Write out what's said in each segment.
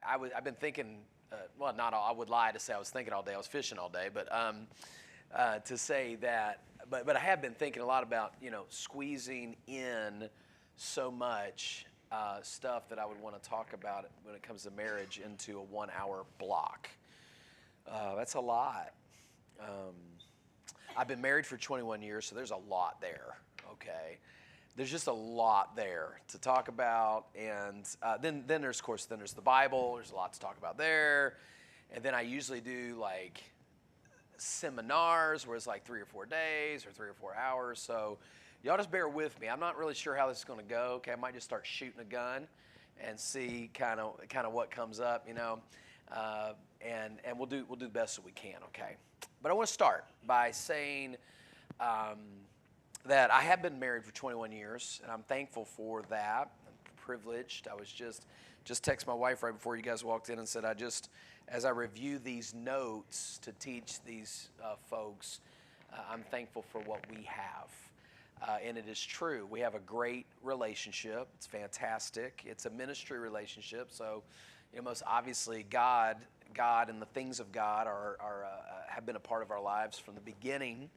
I've been thinking, well, not all, I would lie to say I was thinking all day. I was fishing all day, but to say that, but I have been thinking a lot about, squeezing in so much stuff that I would want to talk about when it comes to marriage into a 1 hour block. That's a lot. I've been married for 21 years, so there's a lot there, okay? There's just a lot there to talk about, and then there's, of course, there's the Bible. There's a lot to talk about there, and then I usually do like seminars where it's like 3 or 4 days or 3 or 4 hours. So y'all just bear with me. I'm not really sure how this is going to go. Okay, I might just start shooting a gun and see kind of what comes up, and we'll do the best that we can. Okay, but I want to start by saying that I have been married for 21 years, and I'm thankful for that. I'm privileged. I was just texted my wife right before you guys walked in and said, as I review these notes to teach these folks, I'm thankful for what we have. And it is true. We have a great relationship. It's fantastic. It's a ministry relationship. So, most obviously, God and the things of God have been a part of our lives from the beginning.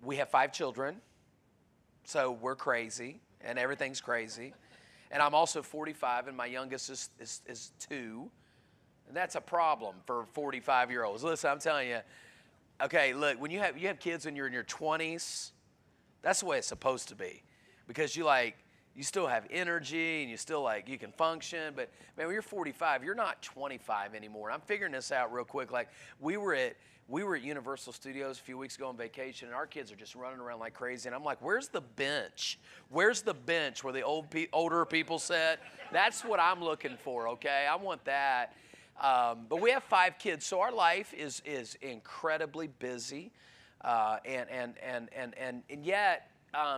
We have 5 children, so we're crazy, and everything's crazy. And I'm also 45, and my youngest is 2. And that's a problem for 45-year-olds. Listen, I'm telling you, okay, look, when you have kids when you're in your 20s, that's the way it's supposed to be. Because you still have energy, and you can function. But, man, when you're 45, you're not 25 anymore. I'm figuring this out real quick. Like, we were at Universal Studios a few weeks ago on vacation, and our kids are just running around like crazy. And I'm like, where's the bench? Where's the bench where the older people sit? That's what I'm looking for, okay? I want that. But we have 5 kids, so our life is incredibly busy. And yet I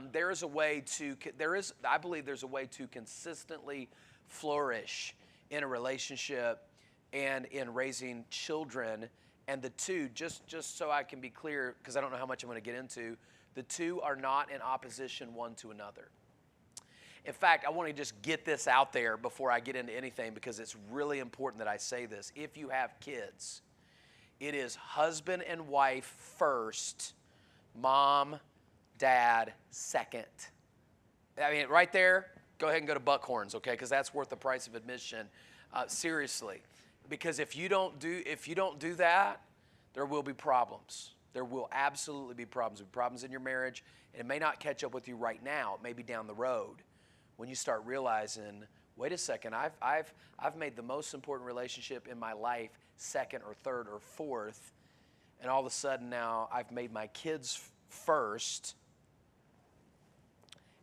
believe there's a way to consistently flourish in a relationship and in raising children. And the two, just so I can be clear, because I don't know how much I'm going to get into, the two are not in opposition one to another. In fact, I want to just get this out there before I get into anything, because it's really important that I say this. If you have kids, it is husband and wife first, mom, dad second. I mean, right there, go ahead and go to Buckhorns, okay, because that's worth the price of admission. Seriously. Because if you don't do that, there will be problems. There will absolutely be problems. There'll be problems in your marriage, and it may not catch up with you right now. It may be down the road when you start realizing, wait a second, I've made the most important relationship in my life second or third or fourth, and all of a sudden now I've made my kids first.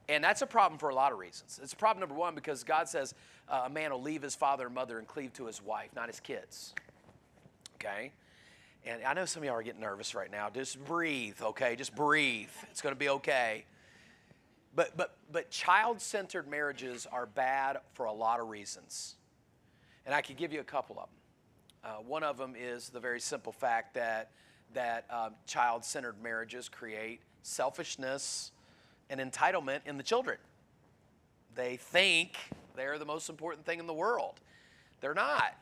And that's a problem for a lot of reasons. It's a problem, number one, because God says a man will leave his father and mother and cleave to his wife, not his kids. Okay? And I know some of y'all are getting nervous right now. Just breathe, okay? Just breathe. It's going to be okay. But child-centered marriages are bad for a lot of reasons. And I could give you a couple of them. One of them is the very simple fact that child-centered marriages create selfishness and entitlement in the children. They think they're the most important thing in the world. They're not.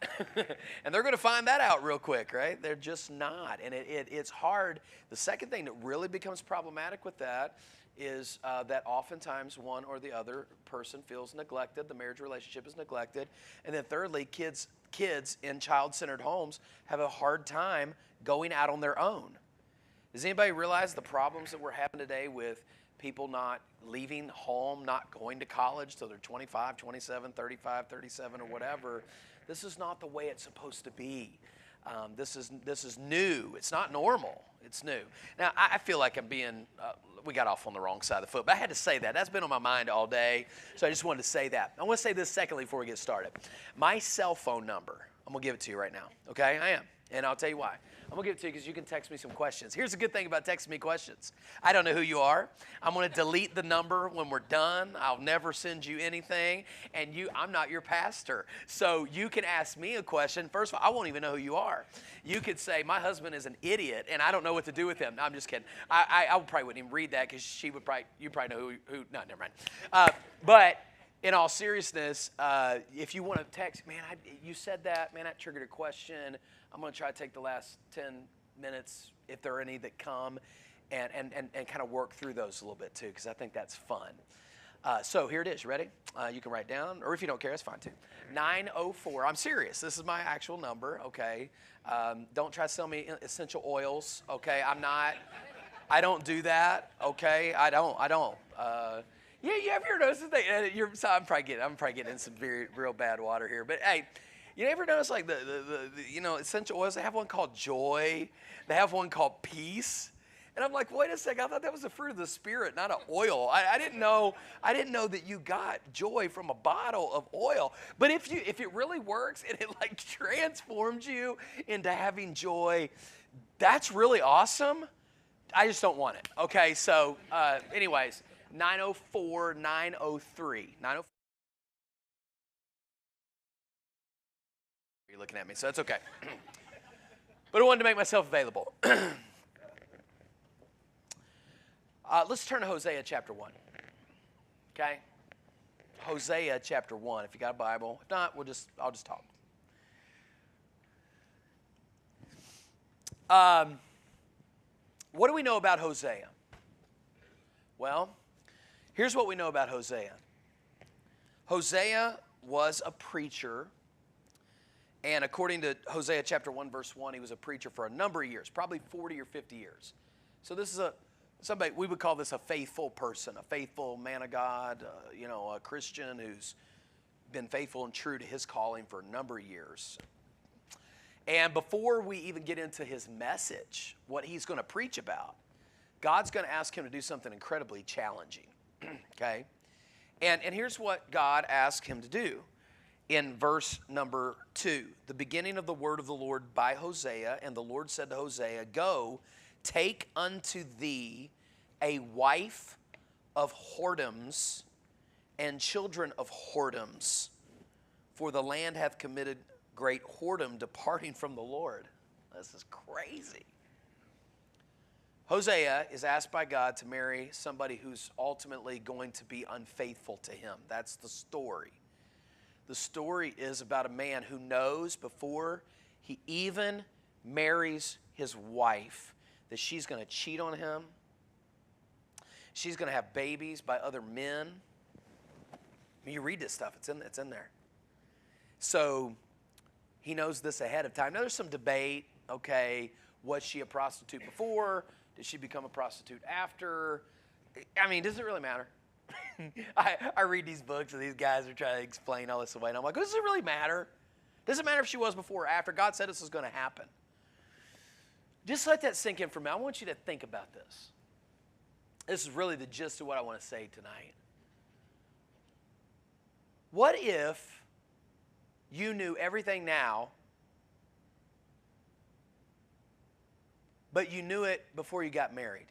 And they're going to find that out real quick, right? They're just not. And it's hard. The second thing that really becomes problematic with that is that oftentimes one or the other person feels neglected. The marriage relationship is neglected. And then thirdly, kids in child-centered homes have a hard time going out on their own. Does anybody realize the problems that we're having today with people not leaving home, not going to college till they're 25, 27, 35, 37, or whatever? This is not the way it's supposed to be. This is new. It's not normal. It's new. Now, I feel like I'm being, we got off on the wrong side of the foot, but I had to say that. That's been on my mind all day, so I just wanted to say that. I want to say this secondly before we get started. My cell phone number, I'm going to give it to you right now, okay? I am, and I'll tell you why. I'm going to give it to you because you can text me some questions. Here's the good thing about texting me questions. I don't know who you are. I'm going to delete the number when we're done. I'll never send you anything. And I'm not your pastor. So you can ask me a question. First of all, I won't even know who you are. You could say, my husband is an idiot, and I don't know what to do with him. No, I'm just kidding. I probably wouldn't even read that because you probably know who. No, never mind. But in all seriousness, if you want to text, man, you said that, man, that triggered a question. I'm going to try to take the last 10 minutes, if there are any that come, and kind of work through those a little bit too, because I think that's fun. So here it is. You ready? You can write down, or if you don't care, it's fine too. 904. I'm serious. This is my actual number, okay? Don't try to sell me essential oils, okay? I don't do that, okay? I don't. Yeah, you ever notice the thing? I'm probably getting in some real bad water here, but hey, you ever notice like the essential oils? They have one called joy. They have one called peace. And I'm like, wait a second, I thought that was the fruit of the Spirit, not an oil. I didn't know that you got joy from a bottle of oil. But if it really works and it like transforms you into having joy, that's really awesome. I just don't want it. Okay, so anyways, 904, 903. 904. You're looking at me, so that's okay. But I wanted to make myself available. Let's turn to Hosea chapter 1. Okay? Hosea chapter 1. If you got a Bible. If not, I'll just talk. What do we know about Hosea? Well, here's what we know about Hosea. Hosea was a preacher, and according to Hosea chapter 1, verse 1, he was a preacher for a number of years, probably 40 or 50 years. So this is somebody, we would call this a faithful person, a faithful man of God, a Christian who's been faithful and true to his calling for a number of years. And before we even get into his message, what he's going to preach about, God's going to ask him to do something incredibly challenging, okay? And here's what God asked him to do in verse number 2. The beginning of the word of the Lord by Hosea, and the Lord said to Hosea, "Go, take unto thee a wife of whoredoms and children of whoredoms, for the land hath committed great whoredom, departing from the Lord." This is crazy. Hosea is asked by God to marry somebody who's ultimately going to be unfaithful to him. That's the story. The story is about a man who knows before he even marries his wife that she's going to cheat on him. She's going to have babies by other men. I mean, you read this stuff, it's in there. So he knows this ahead of time. Now there's some debate, okay, was she a prostitute before? Did she become a prostitute after? I mean, does it really matter? I read these books and these guys are trying to explain all this away, and I'm like, does it really matter? Does it matter if she was before or after? God said this was going to happen. Just let that sink in for a minute. I want you to think about this. This is really the gist of what I want to say tonight. What if you knew everything now, but you knew it before you got married?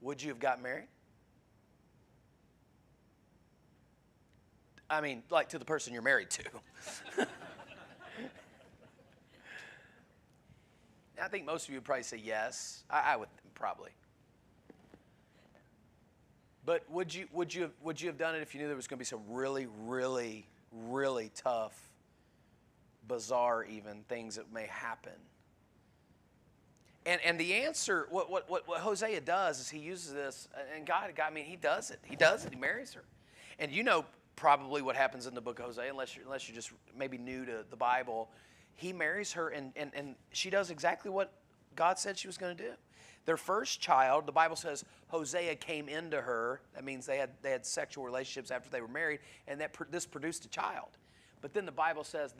Would you have got married? I mean, like to the person you're married to. I think most of you would probably say yes. I would probably. But would you have done it if you knew there was going to be some really, really, really tough, bizarre even things that may happen? And the answer, what Hosea does is he uses this, and God, I mean, he does it. He does it. He marries her. And you know probably what happens in the book of Hosea, unless you're just maybe new to the Bible. He marries her, and she does exactly what God said she was going to do. Their first child, the Bible says Hosea came into her. That means they had sexual relationships after they were married, and this produced a child. But then the Bible says,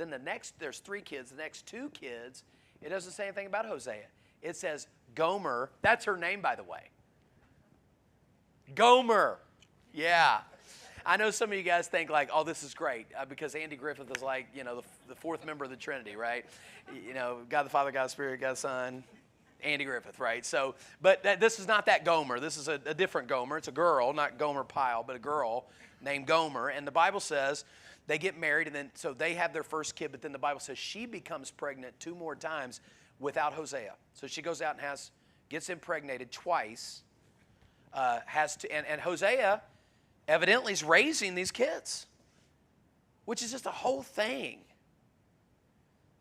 there's 3 kids. The next 2 kids, it doesn't say anything about Hosea. It says Gomer. That's her name, by the way. Gomer. Yeah. I know some of you guys think like, oh, this is great because Andy Griffith is like, the 4th member of the Trinity, right? God the Father, God the Spirit, God the Son, Andy Griffith, right? So, but this is not that Gomer. This is a different Gomer. It's a girl, not Gomer Pyle, but a girl named Gomer. And the Bible says they get married, and then so they have their first kid, but then the Bible says she becomes pregnant 2 more times without Hosea. So she goes out and gets impregnated twice has to, and Hosea evidently is raising these kids, which is just a whole thing.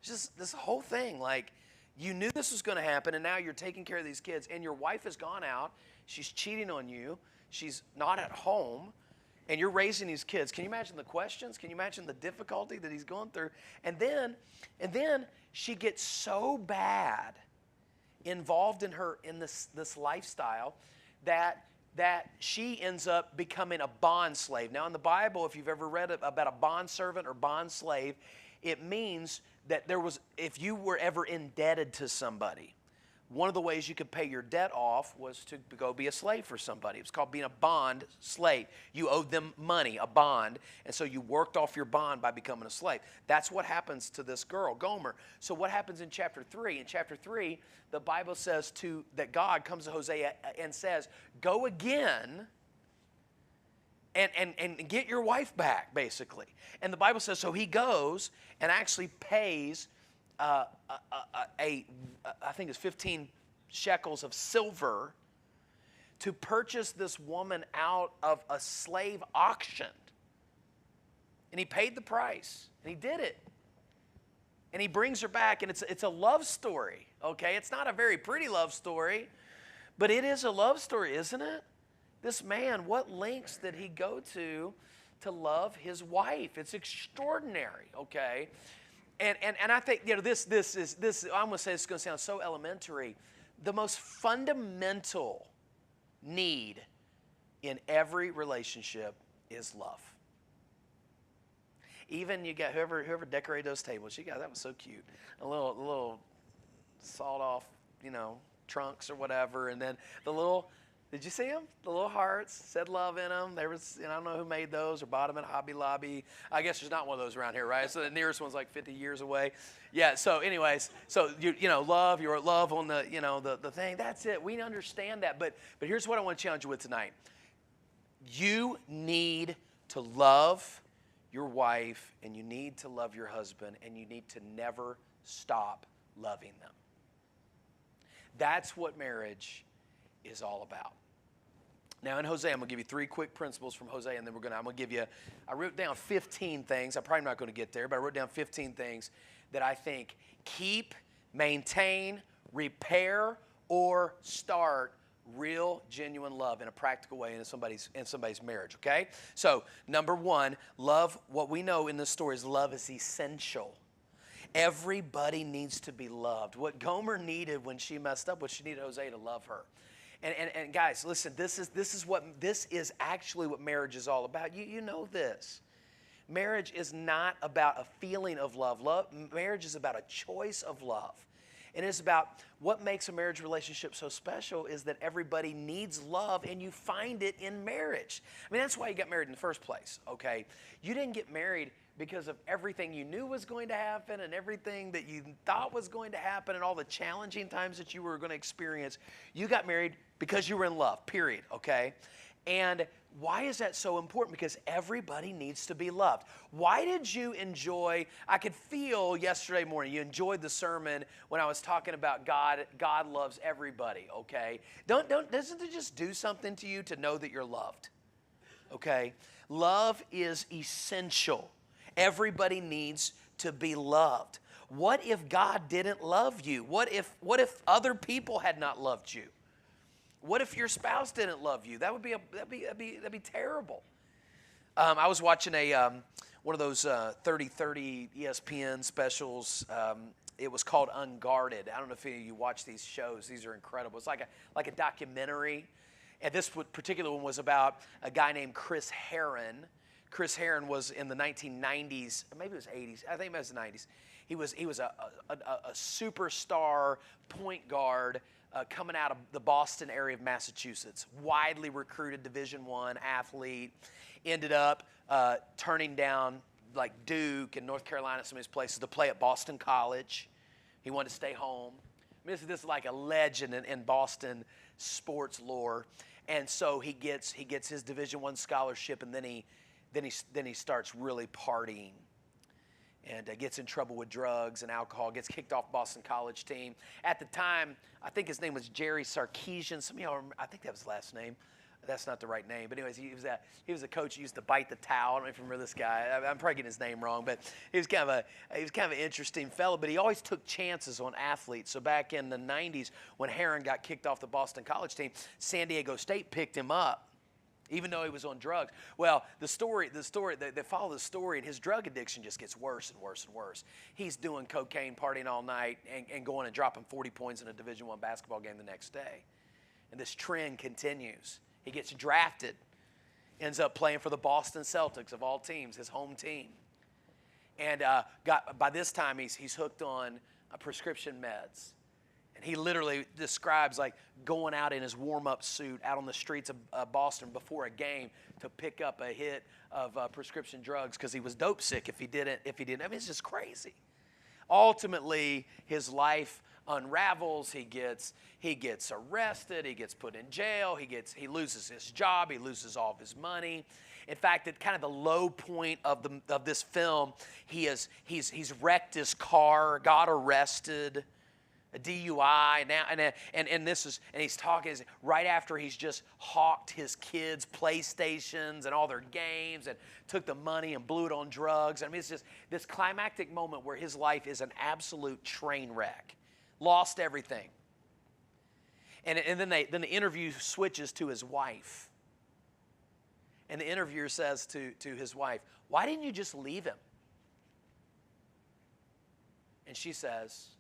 Just this whole thing, like you knew this was going to happen, and now you're taking care of these kids, and your wife has gone out, she's cheating on you, she's not at home, and you're raising these kids. Can you imagine the questions? Can you imagine the difficulty that he's going through? And then she gets so bad involved in this lifestyle that she ends up becoming a bond slave. Now in the Bible, if you've ever read about a bond servant or bond slave, it means that if you were ever indebted to somebody, one of the ways you could pay your debt off was to go be a slave for somebody. It was called being a bond slave. You owed them money, a bond, and so you worked off your bond by becoming a slave. That's what happens to this girl, Gomer. So what happens in chapter 3? In chapter 3, the Bible says that God comes to Hosea and says, go again and get your wife back, basically. And the Bible says, so he goes and actually pays I think it's 15 shekels of silver to purchase this woman out of a slave auction. And he paid the price, and he did it. And he brings her back, and it's a love story, okay? It's not a very pretty love story, but it is a love story, isn't it? This man, what lengths did he go to love his wife? It's extraordinary, okay? And I think, this I'm going to say this is going to sound so elementary. The most fundamental need in every relationship is love. Even you got whoever decorated those tables, that was so cute. A little sawed off, trunks or whatever, and then the little. Did you see them? The little hearts said love in them. There was, I don't know who made those or bought them at Hobby Lobby. I guess there's not one of those around here, right? So the nearest one's like 50 years away. Yeah. So, anyways, love. You're at love on the the thing. That's it. We understand that. But here's what I want to challenge you with tonight. You need to love your wife, and you need to love your husband, and you need to never stop loving them. That's what marriage is all about. Now in Hosea, I'm going to give you 3 quick principles from Hosea, and then I'm going to give you, I wrote down 15 things. I'm probably not going to get there, but I wrote down 15 things that I think keep, maintain, repair, or start real, genuine love in a practical way in somebody's marriage, okay? So, number 1, love, what we know in this story is love is essential. Everybody needs to be loved. What Gomer needed when she messed up was she needed Hosea to love her. And guys, listen, this is actually what marriage is all about. You know this. Marriage is not about a feeling of love. Marriage is about a choice of love. And it's about what makes a marriage relationship so special is that everybody needs love, and you find it in marriage. I mean, that's why you got married in the first place, okay? You didn't get married because of everything you knew was going to happen and everything that you thought was going to happen and all the challenging times that you were going to experience. You got married because you were in love, period, okay? And why is that so important? Because everybody needs to be loved. Why did you enjoy, I could feel yesterday morning, you enjoyed the sermon when I was talking about God loves everybody, okay? Doesn't it just do something to you to know that you're loved, okay? Love is essential. Everybody needs to be loved. What if God didn't love you? What if other people had not loved you? What if your spouse didn't love you? That'd be terrible. I was watching one of those 30/30 ESPN specials. It was called Unguarded. I don't know if any of you watch these shows. These are incredible. It's like a documentary. And this particular one was about a guy named Chris Herron. Chris Herron was in the 1990s, maybe it was 80s. I think it was the 90s. He was a superstar point guard coming out of the Boston area of Massachusetts. Widely recruited Division I athlete. Ended up turning down like Duke and North Carolina, some of these places, to play at Boston College. He wanted to stay home. I mean, this is like a legend in Boston sports lore. And so he gets his Division I scholarship, and then he starts really partying and gets in trouble with drugs and alcohol, gets kicked off Boston College team. At the time, I think his name was Jerry Sarkisian. Some of y'all remember, I think that was his last name. That's not the right name. But anyways, he was a coach who used to bite the towel. I don't know if you remember this guy. I'm probably getting his name wrong, but he was kind of an interesting fellow. But he always took chances on athletes. So back in the 90s, when Herron got kicked off the Boston College team, San Diego State picked him up, even though he was on drugs. Well, they follow the story, and his drug addiction just gets worse and worse and worse. He's doing cocaine, partying all night, and going and dropping 40 points in a Division I basketball game the next day. And this trend continues. He gets drafted, ends up playing for the Boston Celtics of all teams, his home team. And by this time, he's hooked on prescription meds. And he literally describes like going out in his warm-up suit out on the streets of Boston before a game to pick up a hit of prescription drugs because he was dope sick if he didn't. I mean, it's just crazy. Ultimately, his life unravels. He gets arrested. He gets put in jail. He loses his job. He loses all of his money. In fact, at kind of the low point of this film, he's wrecked his car, got arrested, a DUI now, and he's talking right after he's just hawked his kids' PlayStations and all their games and took the money and blew it on drugs. I mean, it's just this climactic moment where his life is an absolute train wreck. Lost everything. And then the interview switches to his wife. And the interviewer says to his wife, "Why didn't you just leave him?" And she says,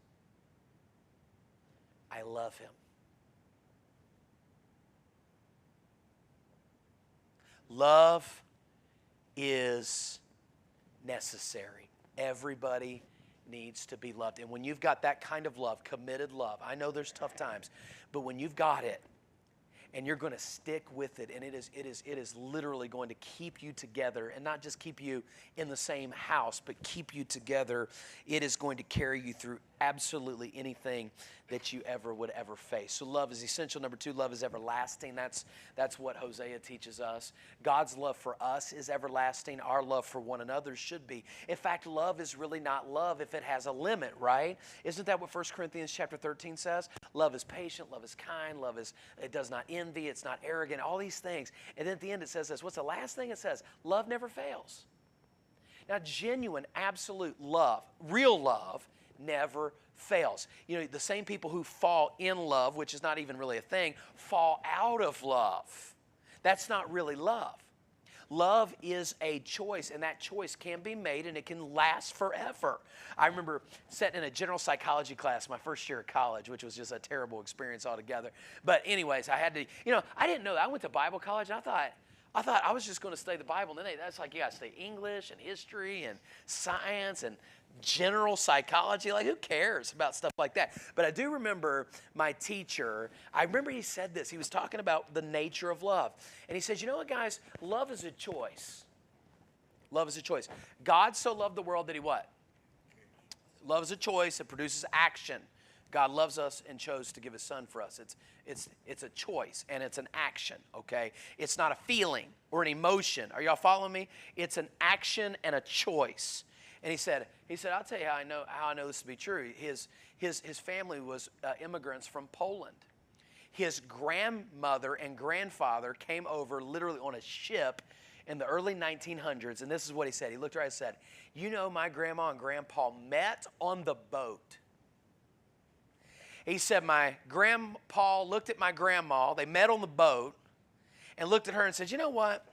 "I love him." Love is necessary. Everybody needs to be loved. And when you've got that kind of love, committed love, I know there's tough times, but when you've got it and you're going to stick with it, and it is literally going to keep you together, and not just keep you in the same house, but keep you together, it is going to carry you through absolutely anything that you would ever face. So love is essential. Number two, love is everlasting. That's what Hosea teaches us. God's love for us is everlasting. Our love for one another should be. In fact, love is really not love if it has a limit, right? Isn't that what 1 Corinthians chapter 13 says? Love is patient, love is kind, it does not envy, it's not arrogant, all these things. And then at the end it says this. What's the last thing it says? Love never fails. Now, genuine, absolute love, real love, never fails. You know, the same people who fall in love, which is not even really a thing, fall out of love. That's not really love. Love is a choice, and that choice can be made, and it can last forever. I remember sitting in a general psychology class my first year of college, which was just a terrible experience altogether. But anyways, I had to, I didn't know that. I went to Bible college, and I thought I was just going to study the Bible, and then that's like you got to study English and history and science and general psychology. Like, who cares about stuff like that? But I do remember my teacher, he said this. He was talking about the nature of love. And he says, you know what, guys? Love is a choice. Love is a choice. God so loved the world that he what? Love is a choice. It produces action. God loves us and chose to give his son for us. It's a choice and it's an action, okay? It's not a feeling or an emotion. Are y'all following me? It's an action and a choice. And he said, I'll tell you how I know this to be true. His family was immigrants from Poland. His grandmother and grandfather came over literally on a ship in the early 1900s. And this is what he said. He looked right and said, my grandma and grandpa met on the boat. He said, my grandpa looked at my grandma. They met on the boat and looked at her and said, you know what?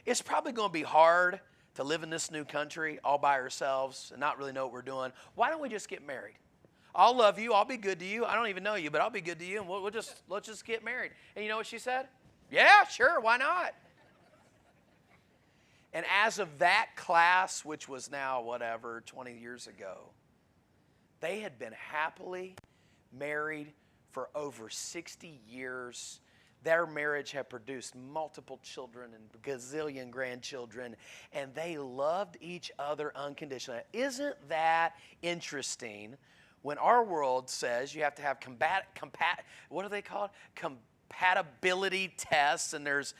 It's probably going to be hard to live in this new country all by ourselves and not really know what we're doing. Why don't we just get married? I'll love you. I'll be good to you. I don't even know you, but I'll be good to you, and let's just get married. And you know what she said? Yeah, sure. Why not? And as of that class, which was now, 20 years ago, they had been happily married for over 60 years. Their marriage had produced multiple children and gazillion grandchildren, and they loved each other unconditionally. Isn't that interesting when our world says you have to have what are they called? Compatibility tests, and there's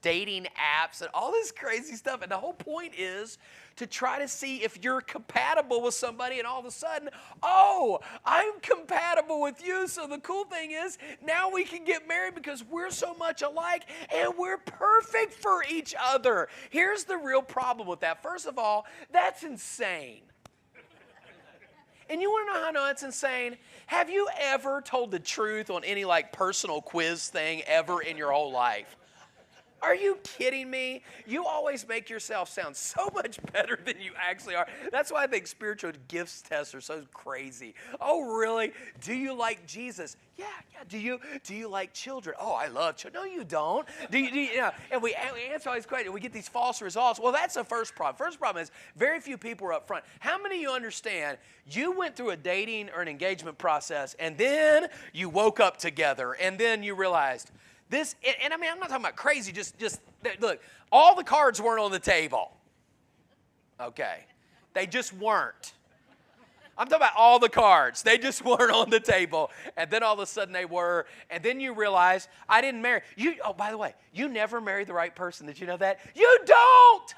dating apps and all this crazy stuff. And the whole point is to try to see if you're compatible with somebody, and all of a sudden, oh, I'm compatible with you. So the cool thing is now we can get married because we're so much alike and we're perfect for each other. Here's the real problem with that. First of all, that's insane. And you want to know how I know it's insane? Have you ever told the truth on any like personal quiz thing ever in your whole life? Are you kidding me? You always make yourself sound so much better than you actually are. That's why I think spiritual gifts tests are so crazy. Oh, really? Do you like Jesus? Yeah. Do you like children? Oh, I love children. No, you don't. And we answer all these questions. We get these false results. Well, that's the first problem. First problem is very few people are up front. How many of you understand you went through a dating or an engagement process and then you woke up together and then you realized, this, and I mean, I'm not talking about crazy, just look, all the cards weren't on the table. Okay. They just weren't. I'm talking about all the cards. They just weren't on the table. And then all of a sudden they were. And then you realize, I didn't marry. Oh, by the way, you never married the right person. Did you know that? You don't.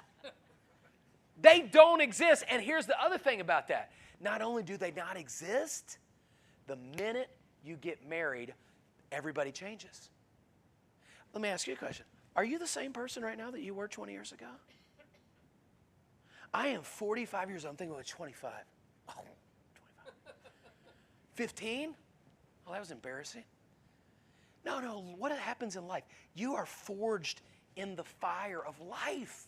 They don't exist. And here's the other thing about that. Not only do they not exist, the minute you get married, everybody changes. Let me ask you a question. Are you the same person right now that you were 20 years ago? I am 45 years old. I'm thinking about 25. Oh, 25. 15? Oh, that was embarrassing. No. What happens in life? You are forged in the fire of life.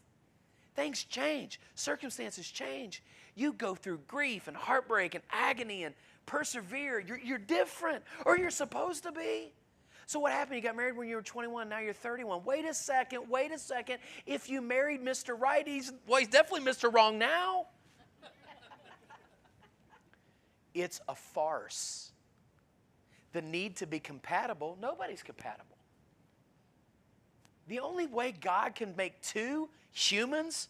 Things change. Circumstances change. You go through grief and heartbreak and agony and persevere. You're different, or you're supposed to be. So what happened? You got married when you were 21, now you're 31. Wait a second. If you married Mr. Right, he's definitely Mr. Wrong now. It's a farce. The need to be compatible, nobody's compatible. The only way God can make two humans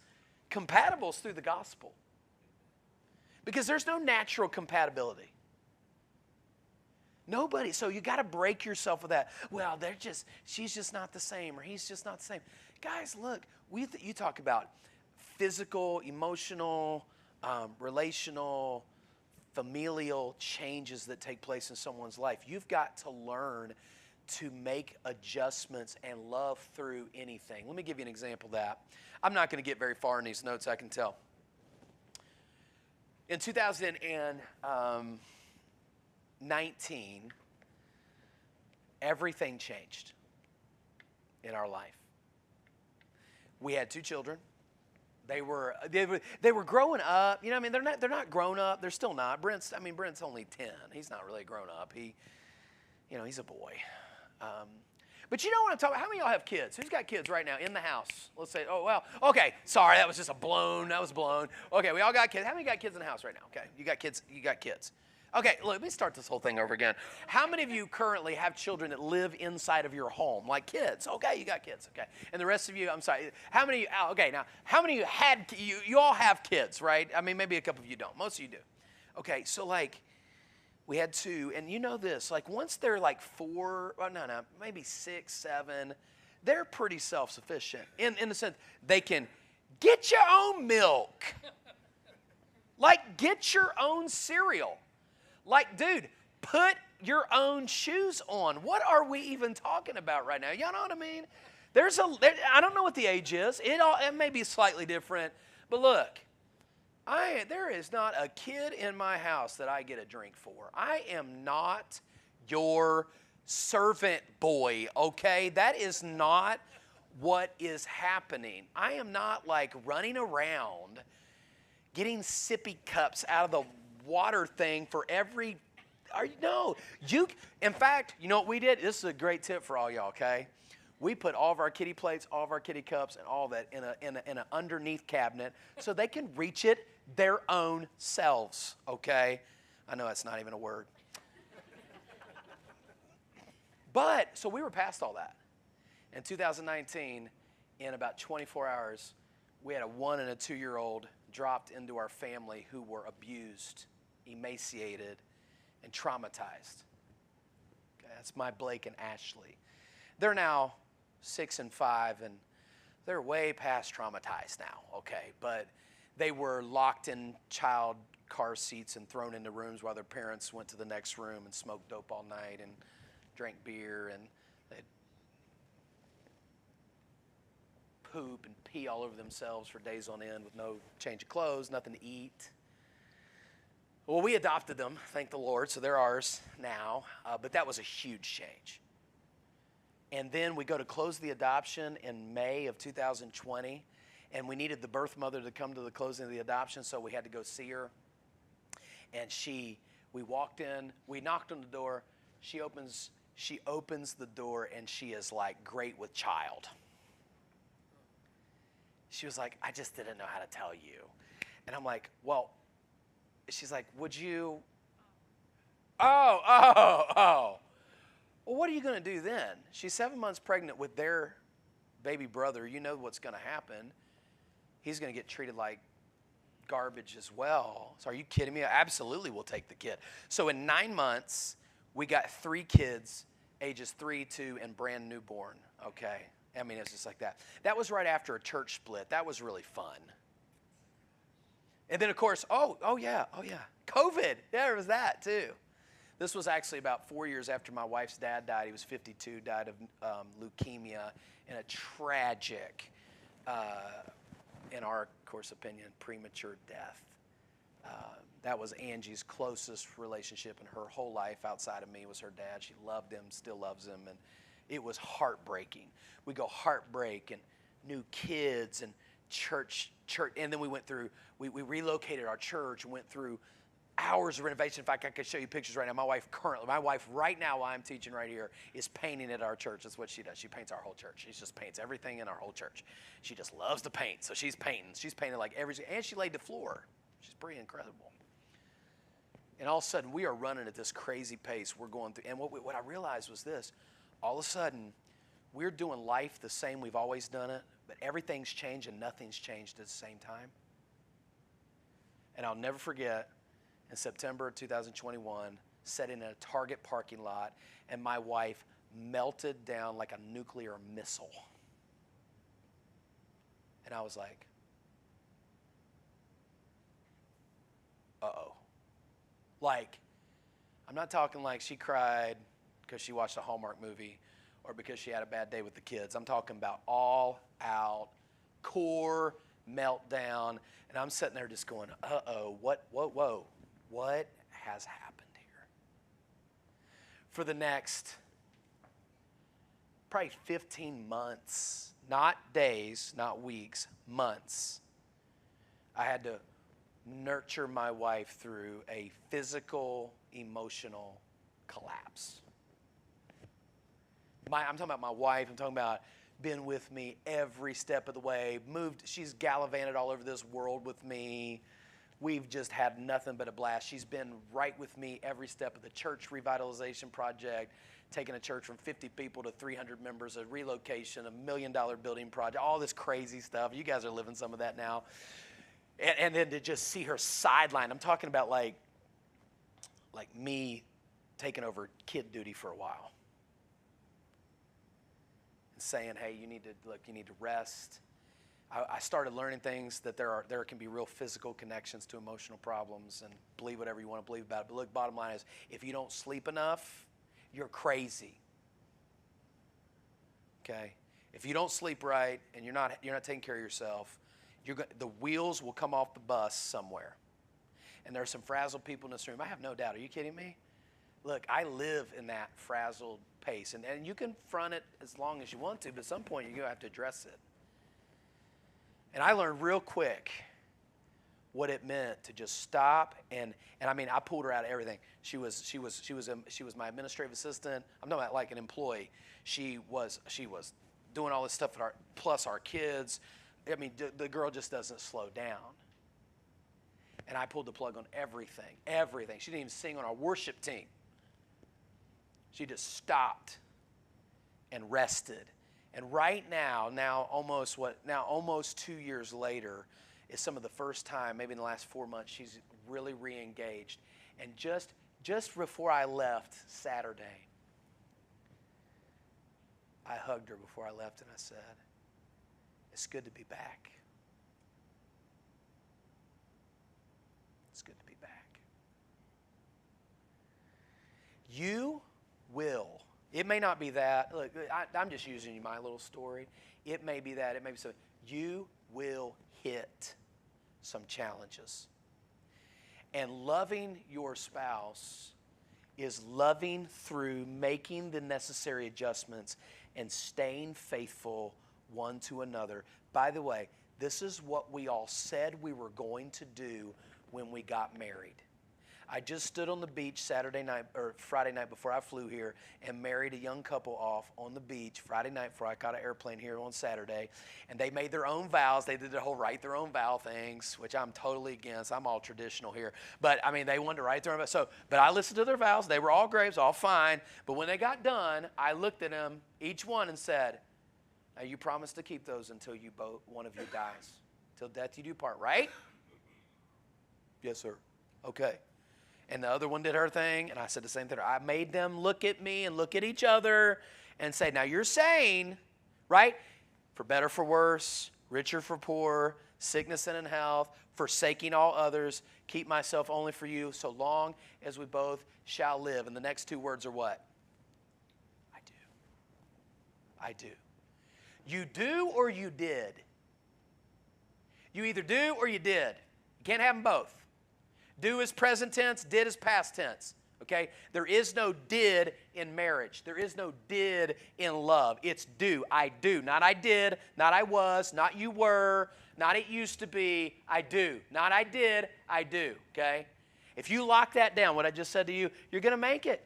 compatible is through the gospel. Because there's no natural compatibility. Nobody. So you got to break yourself with that. Well, she's just not the same, or he's just not the same. Guys, look, you talk about physical, emotional, relational, familial changes that take place in someone's life. You've got to learn to make adjustments and love through anything. Let me give you an example of that. I'm not going to get very far in these notes, I can tell. In 2019, everything changed in our life. We had 2 children. They were growing up. You know, I mean, they're not grown up. They're still not. Brent's only 10. He's not really grown up. He's a boy. But you know what I'm talking about? How many of y'all have kids? Who's got kids right now in the house? Let's say, oh, well, okay, sorry, that was blown. Okay, we all got kids. How many got kids in the house right now? Okay, you got kids. Okay, look, let me start this whole thing over again. How many of you currently have children that live inside of your home, like kids? Okay, you got kids, okay. And the rest of you, I'm sorry, how many of you you all have kids, right? I mean, maybe a couple of you don't. Most of you do. Okay, so like, we had 2, and you know this, like once they're like 4, maybe 6, 7, they're pretty self-sufficient in the sense they can get your own milk. Like, get your own cereal. Like, dude, put your own shoes on. What are we even talking about right now? Y'all know what I mean? I don't know what the age is. It may be slightly different, but look. There is not a kid in my house that I get a drink for. I am not your servant boy, okay? That is not what is happening. I am not like running around getting sippy cups out of the water thing for every... In fact, you know what we did? This is a great tip for all y'all, okay? We put all of our kiddie plates, all of our kiddie cups, and all that in an underneath cabinet so they can reach it their own selves, okay? I know that's not even a word. But, so we were past all that. In 2019, in about 24 hours, we had a 1 and a 2-year-old dropped into our family who were abused, emaciated, and traumatized. Okay, that's my Blake and Ashley. They're now 6 and 5, and they're way past traumatized now, okay? But They were locked in child car seats and thrown into rooms while their parents went to the next room and smoked dope all night and drank beer, and they'd poop and pee all over themselves for days on end with no change of clothes, nothing to eat. Well, we adopted them, thank the Lord, so they're ours now, but that was a huge change. And then we go to close the adoption in May of 2020, and we needed the birth mother to come to the closing of the adoption, so we had to go see her. And we walked in, we knocked on the door, she opens the door, and she is like great with child. She was like, I just didn't know how to tell you. And I'm like, well, she's like, would you? Oh. Well, what are you going to do then? She's 7 months pregnant with their baby brother. You know what's going to happen. He's going to get treated like garbage as well. So are you kidding me? I absolutely will take the kid. So in 9 months, we got 3 kids, ages 3, 2, and brand newborn, okay? I mean, it's just like that. That was right after a church split. That was really fun. And then, of course, oh yeah, COVID. Yeah, there was that too. This was actually about 4 years after my wife's dad died. He was 52, died of leukemia in a tragic, in our course opinion, premature death. That was Angie's closest relationship in her whole life outside of me was her dad. She loved him, still loves him, and it was heartbreaking. We go heartbreak and new kids and church, and then we relocated our church and went through hours of renovation. In fact, I could show you pictures right now. My wife right now while I'm teaching right here is painting at our church. That's what she does. She paints our whole church. She just paints everything in our whole church. She just loves to paint. So she's painting. She's painted like everything. And she laid the floor. She's pretty incredible. And all of a sudden, we are running at this crazy pace. We're going through. And what I realized was this. All of a sudden, we're doing life the same we've always done it, but everything's changed and nothing's changed at the same time. And I'll never forget, in September of 2021, sitting in a Target parking lot, and my wife melted down like a nuclear missile. And I was like, uh-oh. Like, I'm not talking like she cried because she watched a Hallmark movie or because she had a bad day with the kids. I'm talking about all out, core meltdown. And I'm sitting there just going, uh-oh, what has happened here? For the next probably 15 months, not days, not weeks, months, I had to nurture my wife through a physical, emotional collapse. I'm talking about my wife. I'm talking about been with me every step of the way. She's gallivanted all over this world with me. We've just had nothing but a blast. She's been right with me every step of the church revitalization project, taking a church from 50 people to 300 members, a relocation, $1 million building project, all this crazy stuff. You guys are living some of that now. And then to just see her sideline. I'm talking about like me taking over kid duty for a while. And saying, hey, you need to rest. I started learning things that there can be real physical connections to emotional problems, and believe whatever you want to believe about it. But look, bottom line is, if you don't sleep enough, you're crazy. Okay? If you don't sleep right and you're not taking care of yourself, the wheels will come off the bus somewhere. And there are some frazzled people in this room. I have no doubt. Are you kidding me? Look, I live in that frazzled pace. And you can front it as long as you want to, but at some point you're going to have to address it. And I learned real quick what it meant to just stop. And I mean, I pulled her out of everything. She was my administrative assistant. I'm talking about like an employee. She was doing all this stuff plus our kids. I mean, the girl just doesn't slow down. And I pulled the plug on everything. She didn't even sing on our worship team. She just stopped and rested. And right now, almost 2 years later, is some of the first time, maybe in the last 4 months, she's really re-engaged. And just before I left Saturday, I hugged her before I left and I said, it's good to be back. back. You will. It may not be that. Look, I'm just using my little story. It may be that. It may be so. You will hit some challenges. And loving your spouse is loving through making the necessary adjustments and staying faithful one to another. By the way, this is what we all said we were going to do when we got married. I just stood on the beach Friday night before I flew here and married a young couple off on the beach Friday night before I caught an airplane here on Saturday. And they made their own vows. They did the whole write their own vow things, which I'm totally against. I'm all traditional here. But, I mean, they wanted to write their own vows. But I listened to their vows. They were all great. It was all fine. But when they got done, I looked at them, each one, and said, now you promise to keep those until one of you dies. Till death you do part, right? Yes, sir. Okay. And the other one did her thing, and I said the same thing. I made them look at me and look at each other and say, now you're saying, right, for better, for worse, richer, for poor, sickness and in health, forsaking all others, keep myself only for you, so long as we both shall live. And the next two words are what? I do. I do. You do or you did. You either do or you did. You can't have them both. Do is present tense, did is past tense. Okay? There is no did in marriage. There is no did in love. It's do. I do. Not I did, not I was, not you were, not it used to be. I do. Not I did, I do. Okay? If you lock that down, what I just said to you, you're going to make it.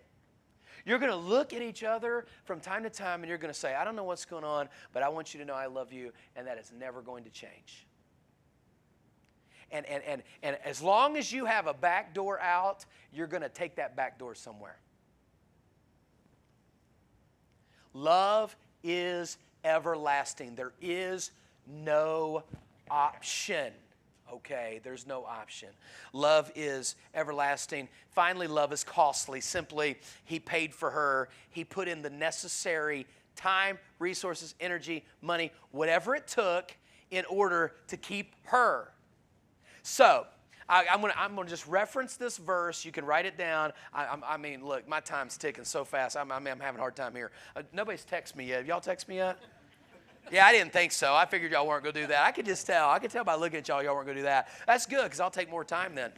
You're going to look at each other from time to time and you're going to say, I don't know what's going on, but I want you to know I love you, and that is never going to change. And as long as you have a back door out, you're going to take that back door somewhere. Love is everlasting. There is no option. Okay, there's no option. Love is everlasting. Finally, love is costly. Simply, he paid for her. He put in the necessary time, resources, energy, money, whatever it took in order to keep her. So, I'm gonna just reference this verse. You can write it down. I mean, look, my time's ticking so fast. I'm having a hard time here. Nobody's texted me yet. Have y'all text me yet? Yeah, I didn't think so. I figured y'all weren't going to do that. I could just tell. I could tell by looking at y'all weren't going to do that. That's good because I'll take more time then.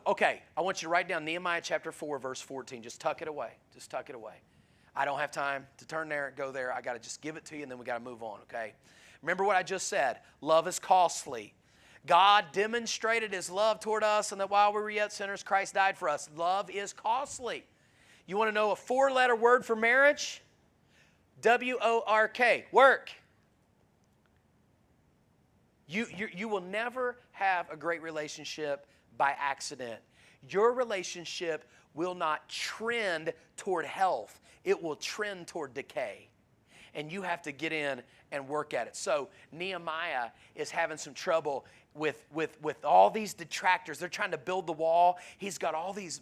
Okay, I want you to write down Nehemiah chapter 4, verse 14. Just tuck it away. Just tuck it away. I don't have time to turn there and go there. I got to just give it to you, and then we got to move on, okay? Remember what I just said. Love is costly. God demonstrated his love toward us, and that while we were yet sinners, Christ died for us. Love is costly. You want to know a 4-letter word for marriage? W-O-R-K, work. You will never have a great relationship by accident. Your relationship will not trend toward health. It will trend toward decay. And you have to get in and work at it. So Nehemiah is having some trouble with all these detractors. They're trying to build the wall. He's got all this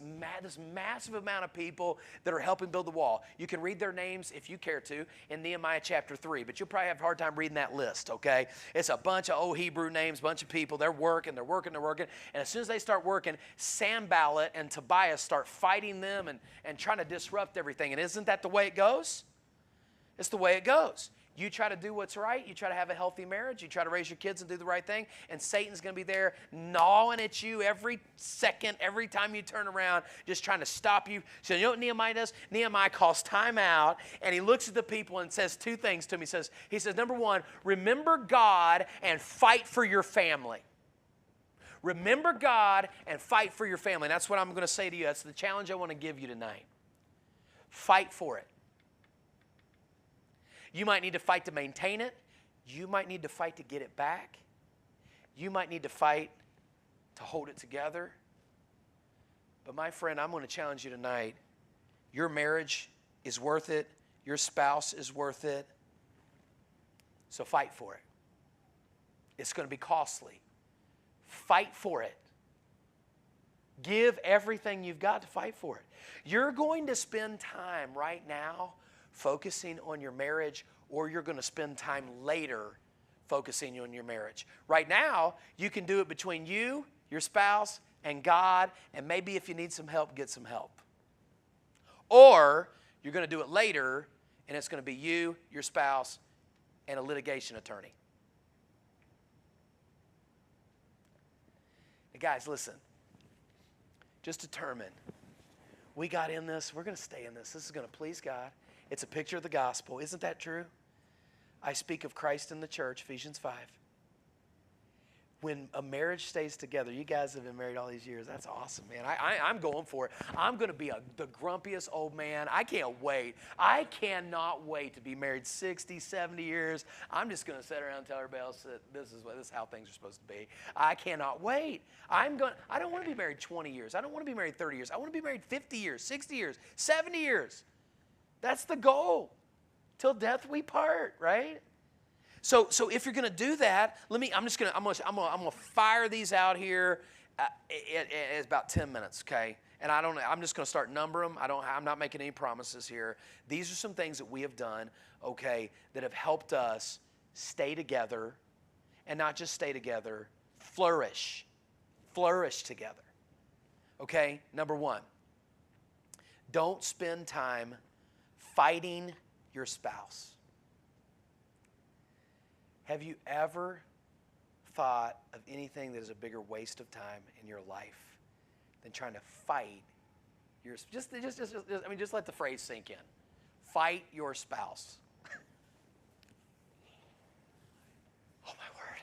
massive amount of people that are helping build the wall. You can read their names if you care to in Nehemiah chapter 3, but you'll probably have a hard time reading that list, okay? It's a bunch of old Hebrew names, bunch of people. They're working. And as soon as they start working, Sanballat and Tobiah start fighting them and trying to disrupt everything. And isn't that the way it goes? It's the way it goes. You try to do what's right. You try to have a healthy marriage. You try to raise your kids and do the right thing. And Satan's going to be there gnawing at you every second, every time you turn around, just trying to stop you. So you know what Nehemiah does? Nehemiah calls time out, and he looks at the people and says 2 things to them. He says, number 1, remember God and fight for your family. Remember God and fight for your family. And that's what I'm going to say to you. That's the challenge I want to give you tonight. Fight for it. You might need to fight to maintain it. You might need to fight to get it back. You might need to fight to hold it together. But my friend, I'm going to challenge you tonight. Your marriage is worth it. Your spouse is worth it. So fight for it. It's going to be costly. Fight for it. Give everything you've got to fight for it. You're going to spend time right now focusing on your marriage, or you're going to spend time later focusing on your marriage. Right now, you can do it between you, your spouse, and God, and maybe if you need some help, get some help. Or you're going to do it later, and it's going to be you, your spouse, and a litigation attorney. Now, guys, listen. Just determine. We got in this. We're going to stay in this. This is going to please God. It's a picture of the gospel. Isn't that true? I speak of Christ in the church, Ephesians 5. When a marriage stays together, you guys have been married all these years. That's awesome, man. I'm going for it. I'm going to be the grumpiest old man. I can't wait. I cannot wait to be married 60, 70 years. I'm just going to sit around and tell everybody else that this is how things are supposed to be. I cannot wait. I don't want to be married 20 years. I don't want to be married 30 years. I want to be married 50 years, 60 years, 70 years. That's the goal. Till death we part, right? So if you're going to do that, I'm going to fire these out here. It's about 10 minutes, okay? And I'm just going to start numbering them. I'm not making any promises here. These are some things that we have done, okay, that have helped us stay together, and not just stay together, flourish together. Okay? Number one, don't spend time fighting your spouse. Have you ever thought of anything that is a bigger waste of time in your life than trying to fight your just let the phrase sink in. Fight your spouse. Oh my word.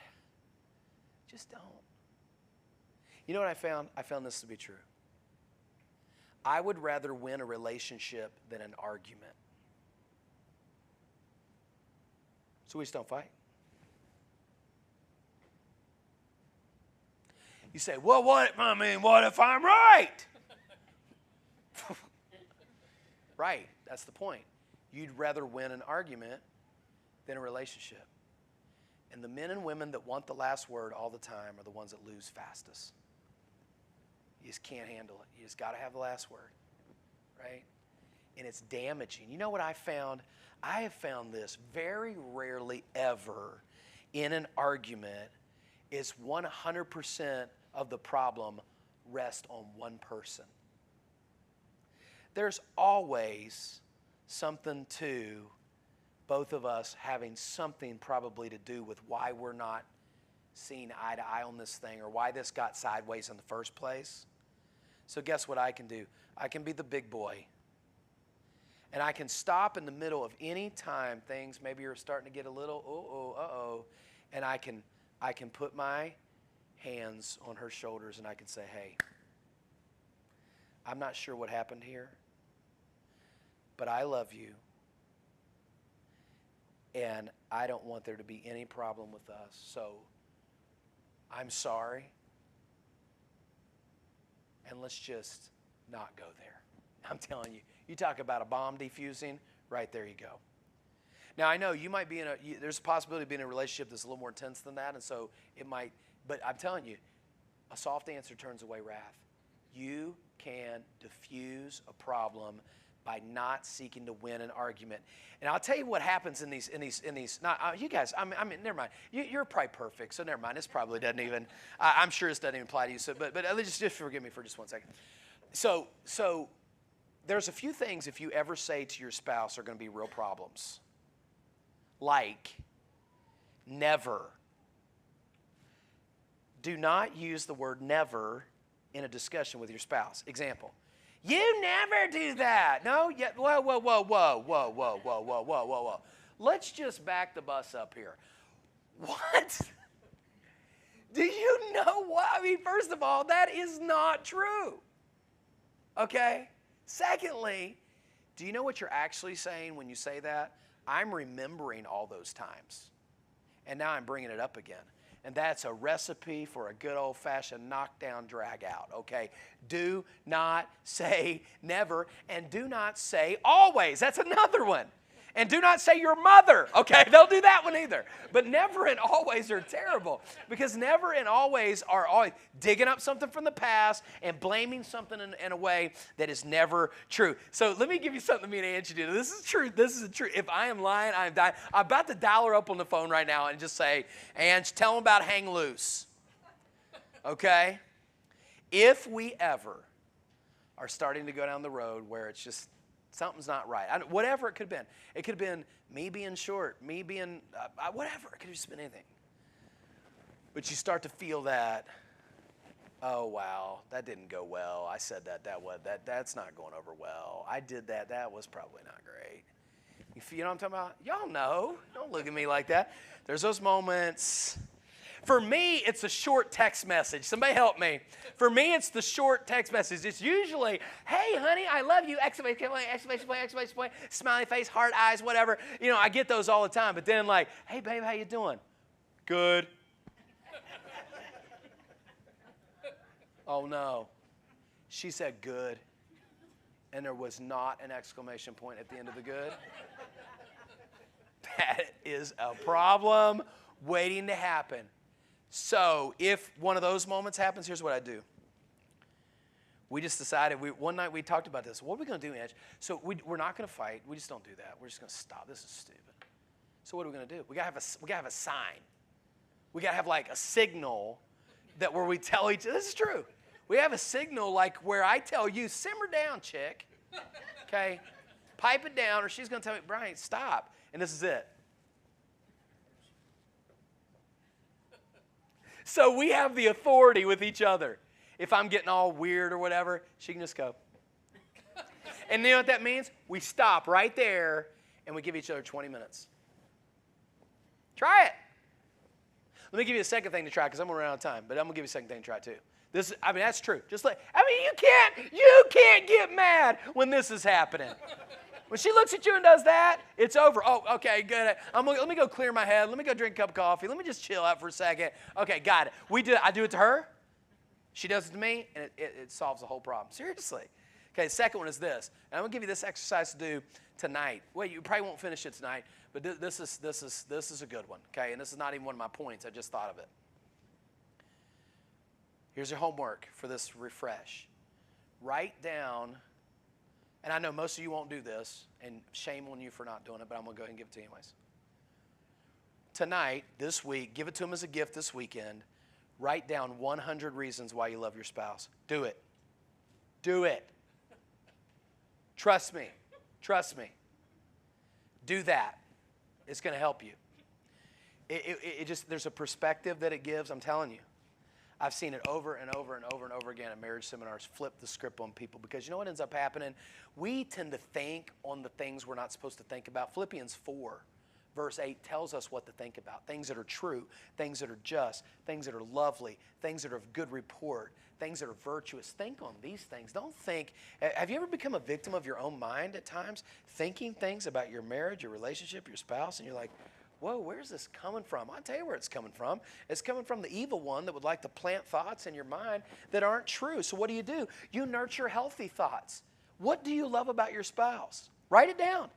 Just don't. You know what I found? I found this to be true. I would rather win a relationship than an argument. So we just don't fight. You say, well, what if I'm right? Right, that's the point. You'd rather win an argument than a relationship. And the men and women that want the last word all the time are the ones that lose fastest. You just can't handle it. You just got to have the last word, right? And it's damaging. You know what I found? I have found this very rarely ever in an argument is 100% of the problem rest on one person. There's always something to both of us having something probably to do with why we're not seeing eye to eye on this thing or why this got sideways in the first place. So guess what I can do? I can be the big boy. And I can stop in the middle of any time things maybe are starting to get a little, and I can put my hands on her shoulders and I can say, hey, I'm not sure what happened here, but I love you. And I don't want there to be any problem with us. So I'm sorry. And let's just not go there. I'm telling you, you talk about a bomb defusing, right there you go. Now, I know you might be there's a possibility of being in a relationship that's a little more intense than that, and so it might, but I'm telling you, a soft answer turns away wrath. You can diffuse a problem by not seeking to win an argument. And I'll tell you what happens in these. Not you guys. I mean, never mind. You're probably perfect, so never mind. This probably doesn't even. I'm sure this doesn't even apply to you. So, but just forgive me for just 1 second. So there's a few things if you ever say to your spouse are going to be real problems. Like, never. Do not use the word never in a discussion with your spouse. Example. You never do that. No, yeah, whoa. Let's just back the bus up here. What? Do you know what? I mean, first of all, that is not true. Okay? Secondly, do you know what you're actually saying when you say that? I'm remembering all those times. And now I'm bringing it up again. And that's a recipe for a good old-fashioned knockdown, drag out, okay? Do not say never, and do not say always. That's another one. And do not say your mother, okay? Don't do that one either. But never and always are terrible because never and always are always digging up something from the past and blaming something in a way that is never true. So let me give you something me and Angie do. This is true. This is true. If I am lying, I am dying. I'm about to dial her up on the phone right now and just say, Ange, tell them about Hang Loose, okay? If we ever are starting to go down the road where it's just something's not right, whatever it could have been. It could have been me being short, me being, whatever. It could have just been anything. But you start to feel that, oh, wow, that didn't go well. I said that's not going over well. I did that. That was probably not great. You know what I'm talking about? Y'all know. Don't look at me like that. There's those moments. For me, it's a short text message. Somebody help me. For me, it's the short text message. It's usually, hey, honey, I love you, exclamation point, exclamation point, exclamation point, smiley face, heart eyes, whatever. You know, I get those all the time. But then like, hey, babe, how you doing? Good. Oh, no. She said good, and there was not an exclamation point at the end of the good. That is a problem waiting to happen. So if one of those moments happens, here's what I do. We just decided, one night we talked about this. What are we going to do, Ange? So we're not going to fight. We just don't do that. We're just going to stop. This is stupid. So what are we going to do? We got to have a sign. We got to have like a signal that where we tell each other. This is true. We have a signal like where I tell you, simmer down, chick. Okay? Pipe it down, or she's going to tell me, Brian, stop. And this is it. So we have the authority with each other. If I'm getting all weird or whatever, she can just go. And you know what that means? We stop right there, and we give each other 20 minutes. Try it. Let me give you a second thing to try, because I'm going to run out of time, but I'm going to give you a second thing to try, too. That's true. You can't get mad when this is happening. When she looks at you and does that, it's over. Oh, okay, good. Let me go clear my head. Let me go drink a cup of coffee. Let me just chill out for a second. Okay, got it. I do it to her. She does it to me, and it solves the whole problem. Seriously. Okay, the second one is this. And I'm going to give you this exercise to do tonight. Well, you probably won't finish it tonight, but this is a good one. Okay, and this is not even one of my points. I just thought of it. Here's your homework for this refresh. Write down, and I know most of you won't do this, and shame on you for not doing it, but I'm going to go ahead and give it to you anyways. Tonight, this week, give it to them as a gift this weekend. Write down 100 reasons why you love your spouse. Do it. Do it. Trust me. Trust me. Do that. It's going to help you. There's a perspective that it gives, I'm telling you. I've seen it over and over and over and over again at marriage seminars, flip the script on people, because you know what ends up happening? We tend to think on the things we're not supposed to think about. Philippians 4, verse 8 tells us what to think about. Things that are true, things that are just, things that are lovely, things that are of good report, things that are virtuous. Think on these things. Don't think. Have you ever become a victim of your own mind at times? Thinking things about your marriage, your relationship, your spouse, and you're like, whoa, where's this coming from? I'll tell you where it's coming from. It's coming from the evil one that would like to plant thoughts in your mind that aren't true. So what do? You nurture healthy thoughts. What do you love about your spouse? Write it down.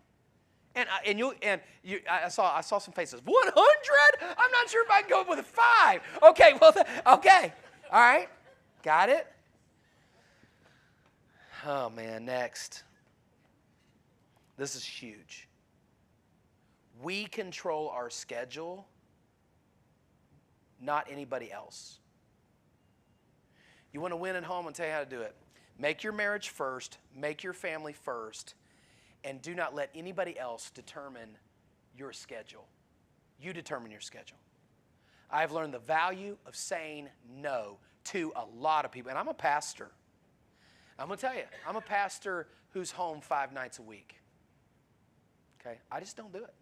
I saw some faces. 100? I'm not sure if I can go with a 5. Okay, well, okay. All right. Got it? Oh, man, next. This is huge. We control our schedule, not anybody else. You want to win at home? I'll tell you how to do it. Make your marriage first, make your family first, and do not let anybody else determine your schedule. You determine your schedule. I've learned the value of saying no to a lot of people, and I'm a pastor. I'm going to tell you, I'm a pastor who's home 5 nights a week. Okay? I just don't do it.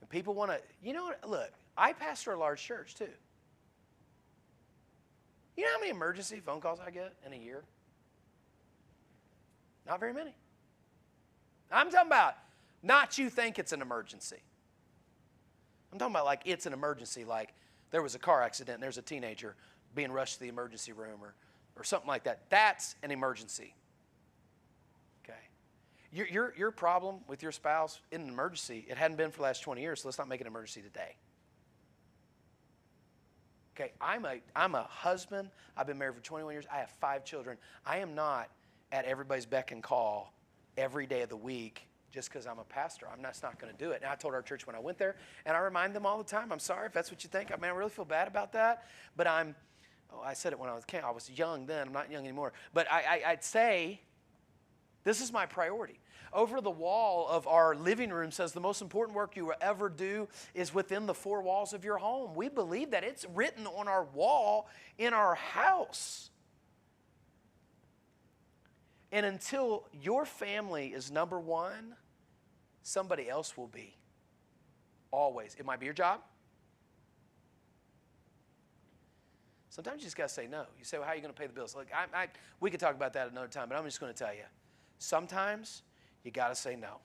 And people want to, look, I pastor a large church too. You know how many emergency phone calls I get in a year? Not very many. I'm talking about not you think it's an emergency. I'm talking about like it's an emergency, like there was a car accident and there's a teenager being rushed to the emergency room or something like that. That's an emergency. Okay. Your problem with your spouse in an emergency, it hadn't been for the last 20 years, so let's not make it an emergency today. Okay, I'm a husband. I've been married for 21 years. I have 5 children. I am not at everybody's beck and call every day of the week just because I'm a pastor. I'm not going to do it. And I told our church when I went there, and I remind them all the time, I'm sorry if that's what you think. I really feel bad about that, but Oh, I said it when I was young then. I'm not young anymore. But I'd say this is my priority. Over the wall of our living room says the most important work you will ever do is within the four walls of your home. We believe that. It's written on our wall in our house. And until your family is number one, somebody else will be. Always. It might be your job. Sometimes you just got to say no. You say, well, how are you going to pay the bills? Like, we could talk about that another time, but I'm just going to tell you. Sometimes you got to say no.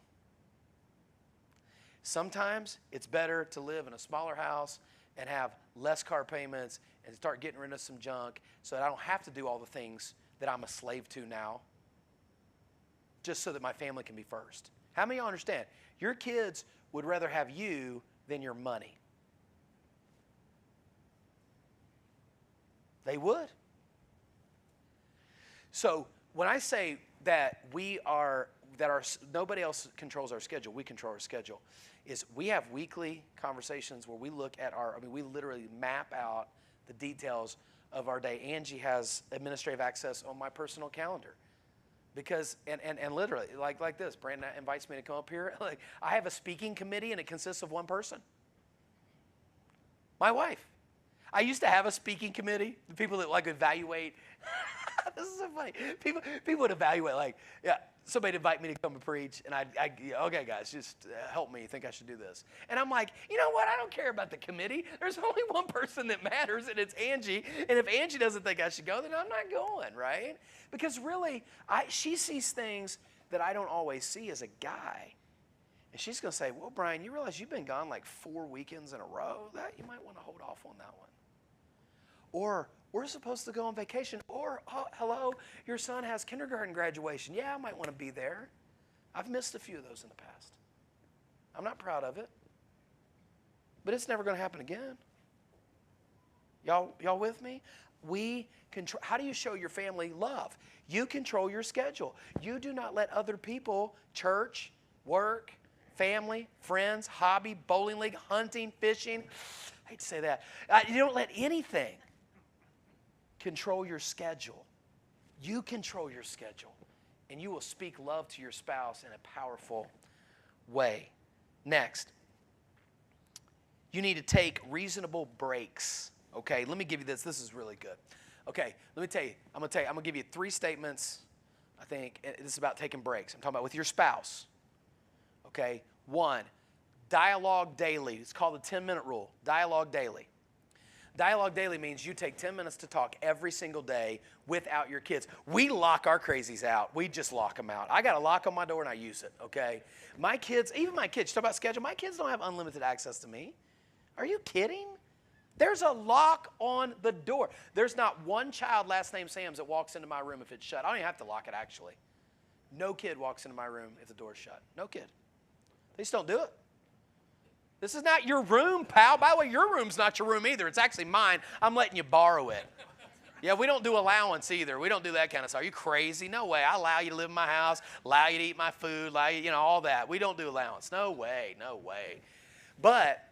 Sometimes it's better to live in a smaller house and have less car payments and start getting rid of some junk so that I don't have to do all the things that I'm a slave to now, just so that my family can be first. How many of y'all understand? Your kids would rather have you than your money. They would. So when I say that nobody else controls our schedule, we control our schedule, is we have weekly conversations where we look at we literally map out the details of our day. Angie has administrative access on my personal calendar. Because, and literally, like this, Brandon invites me to come up here. Like, I have a speaking committee, and it consists of one person. My wife. I used to have a speaking committee, the people that like evaluate. This is so funny. People would evaluate, like, yeah, somebody'd invite me to come and preach, and okay, guys, just help me. Think I should do this? And I'm like, you know what? I don't care about the committee. There's only one person that matters, and it's Angie. And if Angie doesn't think I should go, then I'm not going, right? Because really, she sees things that I don't always see as a guy. And she's going to say, well, Brian, you realize you've been gone like 4 weekends in a row? That you might want to hold off on that one. Or we're supposed to go on vacation. Or, oh, hello, your son has kindergarten graduation. Yeah, I might want to be there. I've missed a few of those in the past. I'm not proud of it. But it's never going to happen again. Y'all with me? We control. How do you show your family love? You control your schedule. You do not let other people, church, work, family, friends, hobby, bowling league, hunting, fishing. I hate to say that. You don't let anything control your schedule. You control your schedule, and you will speak love to your spouse in a powerful way. Next, you need to take reasonable breaks. Okay, let me give you this. This is really good. Okay, let me tell you. I'm going to give you 3 statements, I think. This is about taking breaks. I'm talking about with your spouse. Okay, 1, dialogue daily. It's called the 10-minute rule. Dialogue daily. Dialogue daily means you take 10 minutes to talk every single day without your kids. We lock our crazies out. We just lock them out. I got a lock on my door and I use it, okay? My kids, even my kids, talk about schedule. My kids don't have unlimited access to me. Are you kidding? There's a lock on the door. There's not one child, last name Sam's, that walks into my room if it's shut. I don't even have to lock it, actually. No kid walks into my room if the door's shut. No kid. They just don't do it. This is not your room, pal. By the way, your room's not your room either. It's actually mine. I'm letting you borrow it. Yeah, we don't do allowance either. We don't do that kind of stuff. Are you crazy? No way. I allow you to live in my house, allow you to eat my food, allow you, all that. We don't do allowance. No way, no way. But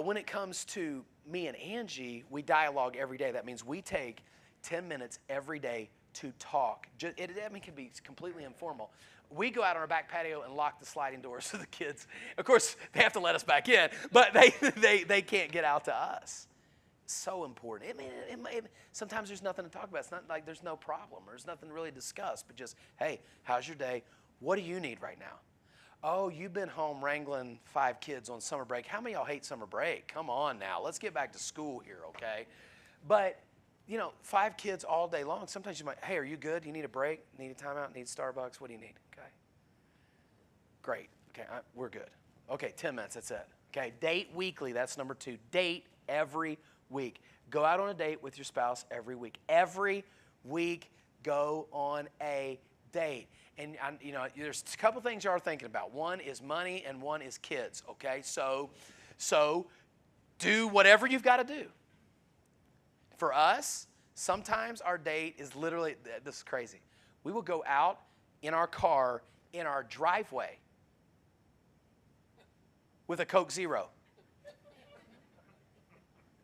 when it comes to me and Angie, we dialogue every day. That means we take 10 minutes every day to talk. It can be completely informal. We go out on our back patio and lock the sliding doors so the kids, of course, they have to let us back in, but they can't get out to us. It's so important. Sometimes there's nothing to talk about. It's not like there's no problem or there's nothing really to discuss, but just, hey, how's your day? What do you need right now? Oh, you've been home wrangling 5 kids on summer break. How many of y'all hate summer break? Come on now. Let's get back to school here, okay? But 5 kids all day long. Sometimes you might, hey, are you good? You need a break? Need a timeout? Need Starbucks? What do you need? Okay. Great. Okay, we're good. Okay, 10 minutes. That's it. Okay, date weekly. That's number 2. Date every week. Go out on a date with your spouse every week. Every week, go on a date. And there's a couple things you are thinking about. One is money, and one is kids. Okay, so do whatever you've got to do. For us, sometimes our date is literally, this is crazy. We will go out in our car in our driveway with a Coke Zero.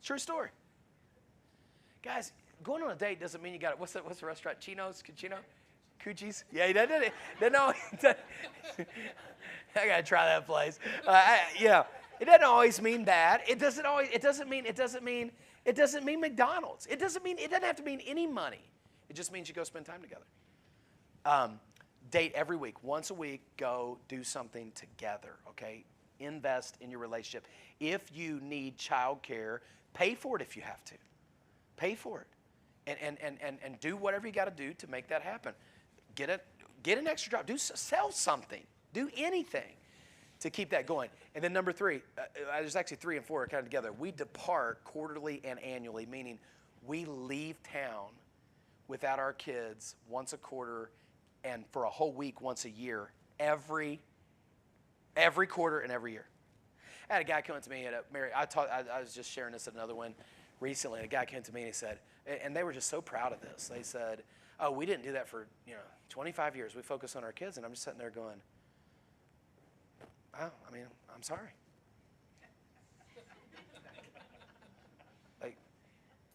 True story. Guys, going on a date doesn't mean you got it. What's the restaurant? Chino's? Cucino? Coochie's? Yeah, he doesn't. No, I gotta try that place. It doesn't always mean bad. It doesn't mean McDonald's. It doesn't have to mean any money. It just means you go spend time together. Date every week, once a week. Go do something together. Okay, invest in your relationship. If you need childcare, pay for it if you have to. Pay for it, and do whatever you got to do to make that happen. Get an extra job. Sell something. Do anything to keep that going. And then number 3, there's actually 3 and 4 are kind of together. We depart quarterly and annually, meaning we leave town without our kids once a quarter and for a whole week once a year, every quarter and every year. I had a guy come to me at a marriage. I was just sharing this at another one recently. A guy came to me and he said, and they were just so proud of this. They said, "Oh, we didn't do that for 25 years. We focus on our kids." And I'm just sitting there going, "Oh, I mean, I'm sorry."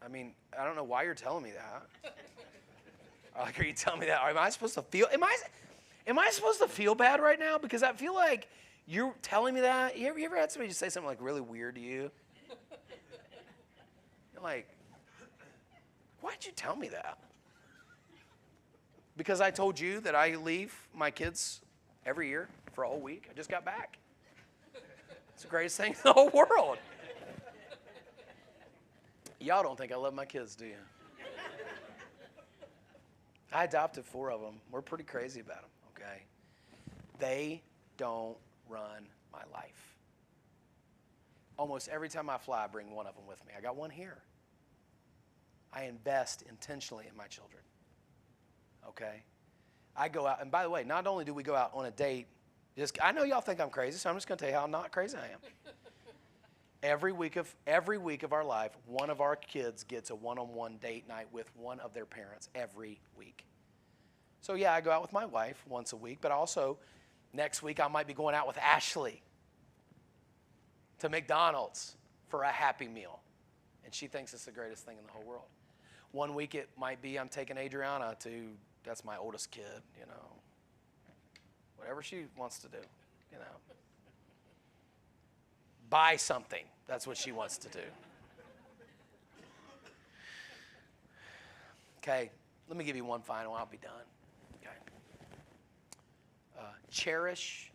I don't know why you're telling me that. Like, are you telling me that? Am I supposed to feel? Am I supposed to feel bad right now? Because I feel like you're telling me that. You ever had somebody just say something like really weird to you? You're like, why'd you tell me that? Because I told you that I leave my kids every year for a whole week. I just got back. It's the greatest thing in the whole world. Y'all don't think I love my kids, do you? I adopted 4 of them. We're pretty crazy about them, okay? They don't run my life. Almost every time I fly, I bring one of them with me. I got one here. I invest intentionally in my children, okay? I go out, and by the way, not only do we go out on a date, I know y'all think I'm crazy, so I'm just going to tell you how not crazy I am. Every week of our life, one of our kids gets a one-on-one date night with one of their parents every week. So yeah, I go out with my wife once a week, but also next week I might be going out with Ashley to McDonald's for a Happy Meal. And she thinks it's the greatest thing in the whole world. One week it might be I'm taking Adriana to, that's my oldest kid, whatever she wants to do, Buy something. That's what she wants to do. Okay, let me give you one final. I'll be done. Okay. Cherish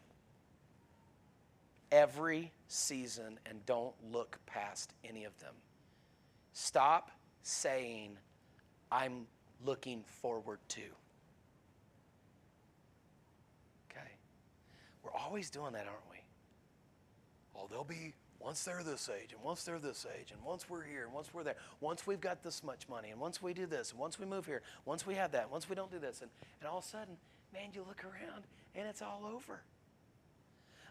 every season and don't look past any of them. Stop saying, "I'm looking forward to." Okay. We're always doing that, aren't we? Oh, they'll be, once they're this age, and once they're this age, and once we're here, and once we're there, once we've got this much money, and once we do this, and once we move here, once we have that, once we don't do this, and all of a sudden, man, you look around, and it's all over.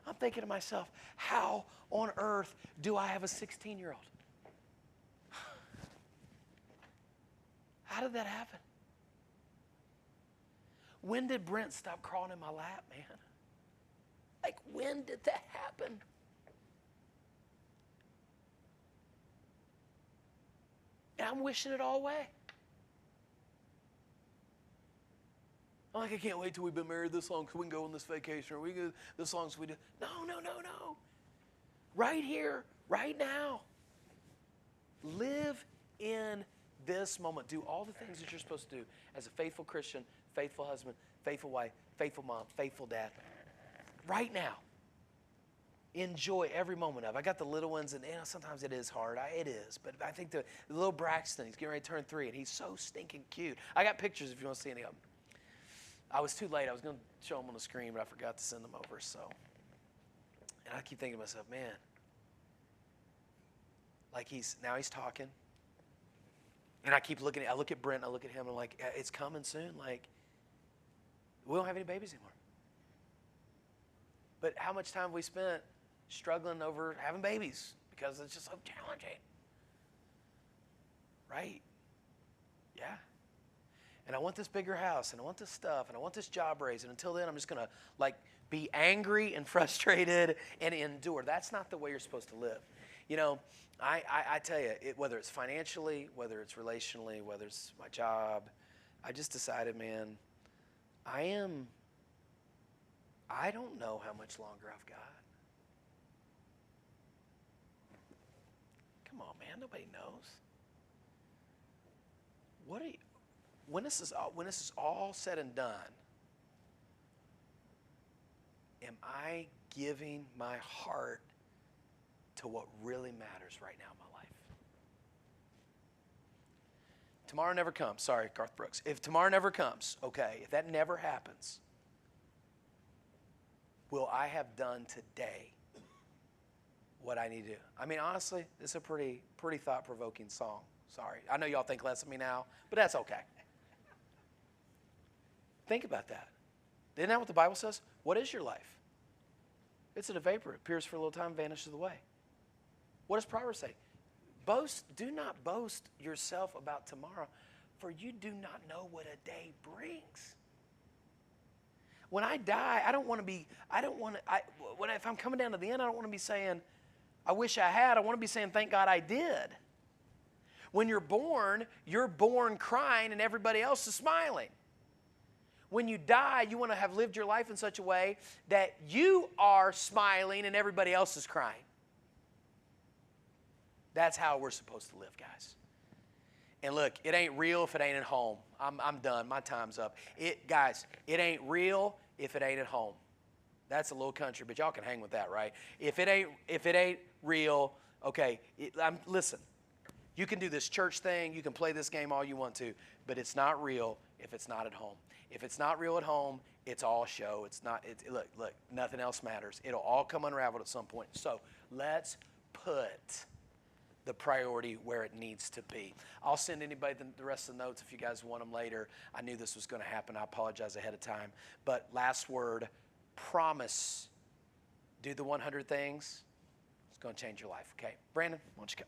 I'm thinking to myself, how on earth do I have a 16-year-old? How did that happen? When did Brent stop crawling in my lap, man? Like, when did that happen? And I'm wishing it all away. I'm like, I can't wait till we've been married this long so we can go on this vacation, or we can go this long so we do. No. Right here, right now. Live in this moment. Do all the things that you're supposed to do as a faithful Christian, faithful husband, faithful wife, faithful mom, faithful dad. Right now. Enjoy every moment of it. I got the little ones, and sometimes it is hard. It is. But I think the little Braxton, he's getting ready to turn 3, and he's so stinking cute. I got pictures if you want to see any of them. I was too late. I was going to show them on the screen, but I forgot to send them over. And I keep thinking to myself, man, like he's talking. And I look at Brent, I look at him, and I'm like, it's coming soon. Like, we don't have any babies anymore. But how much time have we spent struggling over having babies because it's just so challenging? Right? Yeah. And I want this bigger house, and I want this stuff, and I want this job raise, and until then I'm just going to be angry and frustrated and endure. That's not the way you're supposed to live. You know, I tell you, whether it's financially, whether it's relationally, whether it's my job, I just decided, man, I don't know how much longer I've got. Come on, man, nobody knows. When this is all said and done, am I giving my heart to what really matters right now in my life? Tomorrow never comes. Sorry, Garth Brooks. If tomorrow never comes, okay, if that never happens, will I have done today what I need to do? I mean, honestly, this is a pretty thought-provoking song. Sorry. I know y'all think less of me now, but that's okay. Think about that. Isn't that what the Bible says? What is your life? It's a vapor. It appears for a little time, vanishes away. What does Proverbs say? Do not boast yourself about tomorrow, for you do not know what a day brings. When I die, if I'm coming down to the end, I don't want to be saying, I wish I had. I want to be saying, thank God I did. When you're born crying and everybody else is smiling. When you die, you want to have lived your life in such a way that you are smiling and everybody else is crying. That's how we're supposed to live, guys. And look, it ain't real if it ain't at home. I'm done. My time's up. Guys, it ain't real if it ain't at home. That's a little country, but y'all can hang with that, right? If it ain't real, okay, listen. You can do this church thing. You can play this game all you want to, but it's not real if it's not at home. If it's not real at home, it's all show. Look, nothing else matters. It'll all come unraveled at some point. So let's put the priority where it needs to be. I'll send anybody the rest of the notes if you guys want them later. I knew this was going to happen. I apologize ahead of time. But last word, promise. Do the 100 things. It's going to change your life. Okay, Brandon, why don't you come?